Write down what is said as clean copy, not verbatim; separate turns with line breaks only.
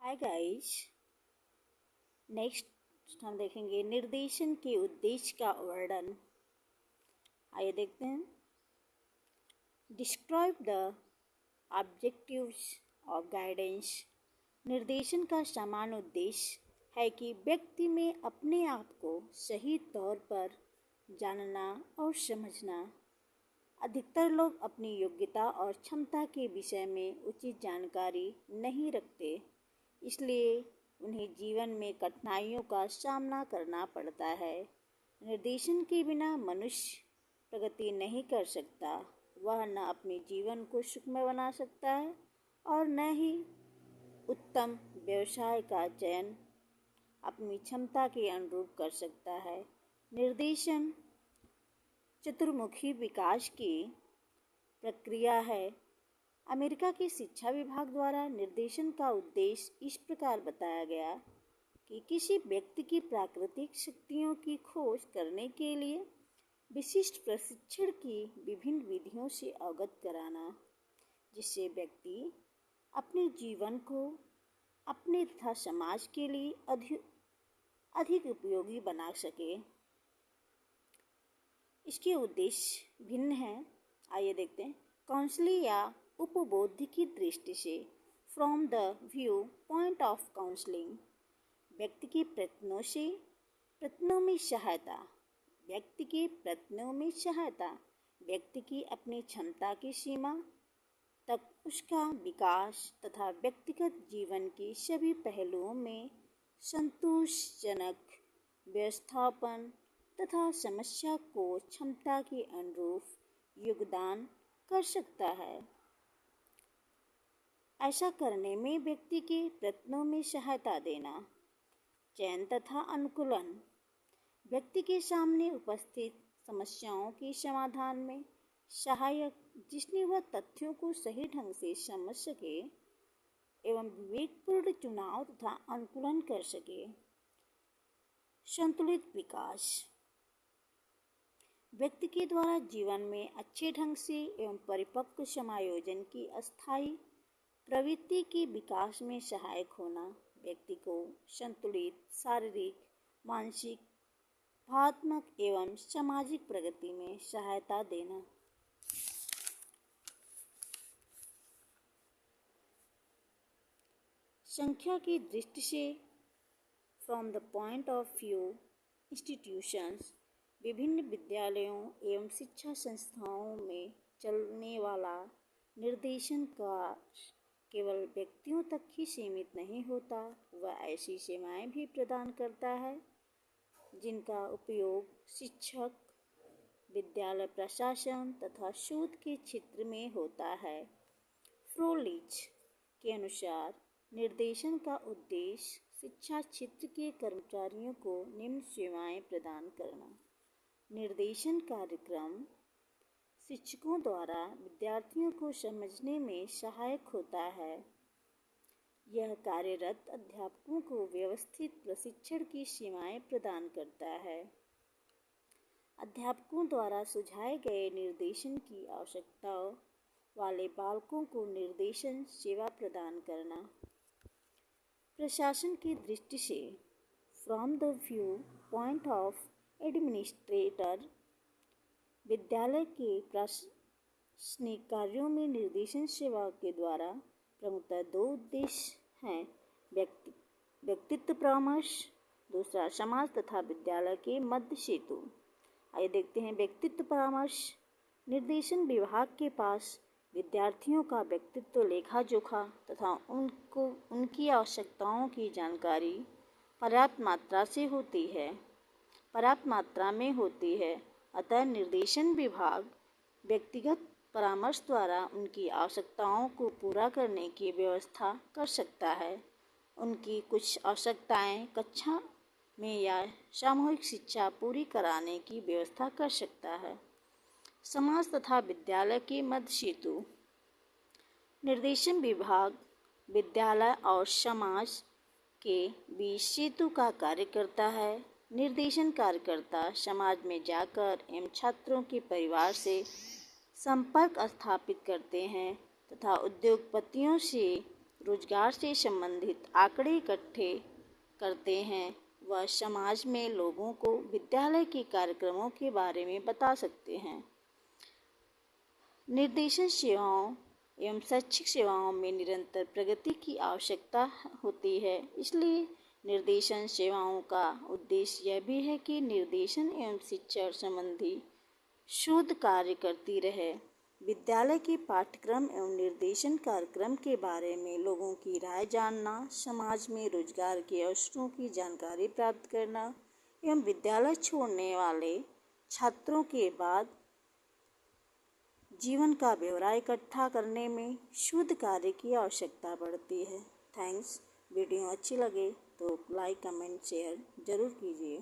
Hi guys. Next हम देखेंगे निर्देशन के उद्देश्य का वर्णन। आइए देखते हैं। Describe the objectives of guidance. निर्देशन का सामान्य उद्देश्य है कि व्यक्ति में अपने आप को सही तौर पर जानना और समझना। अधिकतर लोग अपनी योग्यता और क्षमता के विषय में उचित जानकारी नहीं रखते, इसलिए उन्हें जीवन में कठिनाइयों का सामना करना पड़ता है। निर्देशन के बिना मनुष्य प्रगति नहीं कर सकता। वह न अपने जीवन को सुखमय बना सकता है और न ही उत्तम व्यवसाय का चयन अपनी क्षमता के अनुरूप कर सकता है। निर्देशन चतुर्मुखी विकास की प्रक्रिया है। अमेरिका के शिक्षा विभाग द्वारा निर्देशन का उद्देश्य इस प्रकार बताया गया कि किसी व्यक्ति की प्राकृतिक शक्तियों की खोज करने के लिए विशिष्ट प्रशिक्षण की विभिन्न विधियों से अवगत कराना, जिससे व्यक्ति अपने जीवन को अपने तथा समाज के लिए अधिक उपयोगी बना सके। इसके उद्देश्य भिन्न हैं। आइए देखते हैं। काउंसलिंग या उपबोध की दृष्टि से, from the view point of counselling, व्यक्ति के प्रयत्नों में सहायता। व्यक्ति की अपनी क्षमता की सीमा तक उसका विकास तथा व्यक्तिगत जीवन के सभी पहलुओं में संतोषजनक व्यवस्थापन तथा समस्या को क्षमता के अनुरूप योगदान कर सकता है। ऐसा करने में व्यक्ति के प्रयत्नों में सहायता देना। चयन तथा अनुकूलन, व्यक्ति के सामने उपस्थित समस्याओं के समाधान में सहायक, जिसमें वह तथ्यों को सही ढंग से समझ सके एवं विवेकपूर्ण चुनाव तथा अनुकूलन कर सके। संतुलित विकास, व्यक्ति के द्वारा जीवन में अच्छे ढंग से एवं परिपक्व समायोजन की अस्थायी प्रवृत्ति के विकास में सहायक होना। व्यक्ति को संतुलित शारीरिक, मानसिक, भावनात्मक एवं सामाजिक प्रगति में सहायता देना। संख्या की दृष्टि से, from the point of view institutions, विभिन्न विद्यालयों एवं शिक्षा संस्थाओं में चलने वाला निर्देशन का केवल व्यक्तियों तक ही सीमित नहीं होता, वह ऐसी सेवाएं भी प्रदान करता है जिनका उपयोग शिक्षक, विद्यालय प्रशासन तथा शोध के क्षेत्र में होता है। फ्रोलिच के अनुसार निर्देशन का उद्देश्य शिक्षा क्षेत्र के कर्मचारियों को निम्न सेवाएं प्रदान करना। निर्देशन कार्यक्रम शिक्षकों द्वारा विद्यार्थियों को समझने में सहायक होता है। यह कार्यरत अध्यापकों को व्यवस्थित प्रशिक्षण की सेवाएं प्रदान करता है। अध्यापकों द्वारा सुझाए गए निर्देशन की आवश्यकताओं वाले बालकों को निर्देशन सेवा प्रदान करना। प्रशासन की दृष्टि से, from the view point of administrator, विद्यालय के प्रशासनिक कार्यों में निर्देशन सेवा के द्वारा प्रमुखतः दो उद्देश्य हैं। व्यक्तित्व परामर्श, दूसरा समाज तथा विद्यालय के मध्य सेतु। आइए देखते हैं। व्यक्तित्व परामर्श, निर्देशन विभाग के पास विद्यार्थियों का व्यक्तित्व लेखा जोखा तथा उनकी आवश्यकताओं की जानकारी पर्याप्त मात्रा में होती है। अतः निर्देशन विभाग व्यक्तिगत परामर्श द्वारा उनकी आवश्यकताओं को पूरा करने की व्यवस्था कर सकता है। उनकी कुछ आवश्यकताएं कक्षा में या सामूहिक शिक्षा पूरी कराने की व्यवस्था कर सकता है। समाज तथा विद्यालय के मध्य सेतु, निर्देशन विभाग विद्यालय और समाज के बीच सेतु का कार्य करता है। निर्देशन कार्यकर्ता समाज में जाकर एवं छात्रों के परिवार से संपर्क स्थापित करते हैं तथा उद्योगपतियों से रोजगार से संबंधित आंकड़े इकट्ठे करते हैं। वह समाज में लोगों को विद्यालय के कार्यक्रमों के बारे में बता सकते हैं। निर्देशन सेवाओं एवं शैक्षिक सेवाओं में निरंतर प्रगति की आवश्यकता होती है, इसलिए निर्देशन सेवाओं का उद्देश्य यह भी है कि निर्देशन एवं शिक्षा संबंधी शोध कार्य करती रहे। विद्यालय के पाठ्यक्रम एवं निर्देशन कार्यक्रम के बारे में लोगों की राय जानना, समाज में रोजगार के अवसरों की जानकारी प्राप्त करना एवं विद्यालय छोड़ने वाले छात्रों के बाद जीवन का ब्यौरा इकट्ठा करने में शोध कार्य की आवश्यकता पड़ती है। थैंक्स। वीडियो अच्छी लगे तो लाइक, कमेंट, शेयर जरूर कीजिए।